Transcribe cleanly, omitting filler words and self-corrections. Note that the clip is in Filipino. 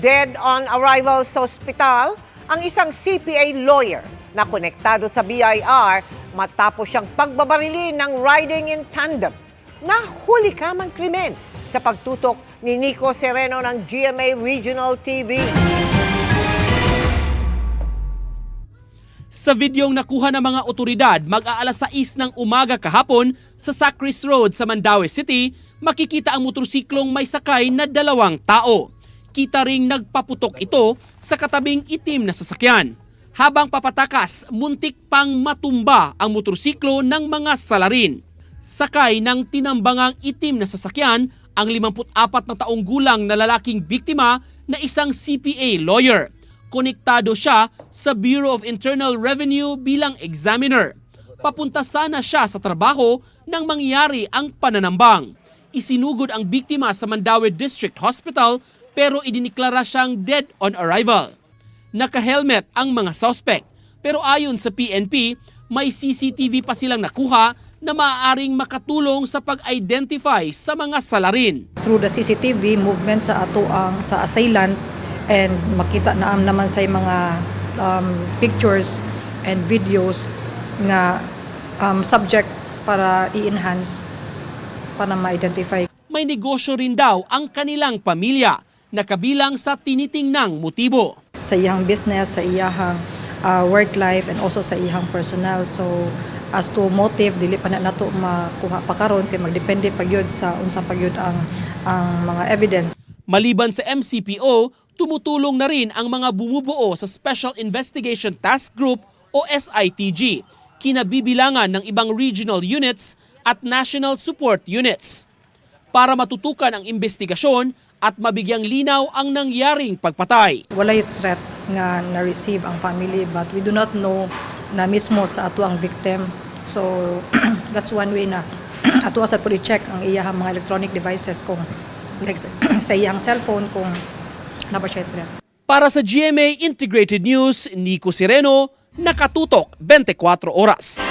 Dead on arrival sa ospital ang isang CPA lawyer na konektado sa BIR matapos siyang pagbabarilin ng riding in tandem. Nahuli kamang krimen sa pagtutok ni Nico Sereno ng GMA Regional TV. Sa videong nakuha ng mga otoridad mag-aalas 6 ng umaga kahapon sa Sacris Road sa Mandaue City, makikita ang motorsiklong may sakay na 2 tao. Kita ring nagpaputok ito sa katabing itim na sasakyan. Habang papatakas, muntik pang matumba ang motorsiklo ng mga salarin. Sakay ng tinambangang itim na sasakyan ang 54 na taong gulang na lalaking biktima na isang CPA lawyer. Konektado siya sa Bureau of Internal Revenue bilang examiner. Papunta sana siya sa trabaho nang mangyari ang pananambang. Isinugod ang biktima sa Mandaue District Hospital pero idiniklara siyang dead on arrival. Naka-helmet ang mga suspect pero ayon sa PNP, may CCTV pa silang nakuha na maaaring makatulong sa pag-identify sa mga salarin. Through the CCTV movement sa atoang sa assailant and makita naman sa mga pictures and videos nga subject para i-enhance para ma-identify. May negosyo rin daw ang kanilang pamilya na kabilang sa tinitingnang motibo. Sa iyang business, sa iyang work life and also sa iyang personal. So as to motive, dili pa na nato makuha pa karon kay magdepende pagyud sa unsang pagyud ang mga evidence. Maliban sa MCPO, tumutulong na rin ang mga bumubuo sa Special Investigation Task Group o SITG, kinabibilangan ng ibang regional units at national support units para matutukan ang investigasyon at mabigyang linaw ang nangyaring pagpatay. Walay threat nga na-receive ang family but we do not know na mismo sa ato ang victim. So that's one way na ato sa puli check ang iyang mga electronic devices kung like sa iyang cellphone kung naba siya threat. Para sa GMA Integrated News, Nico Sereno, nakatutok 24 oras.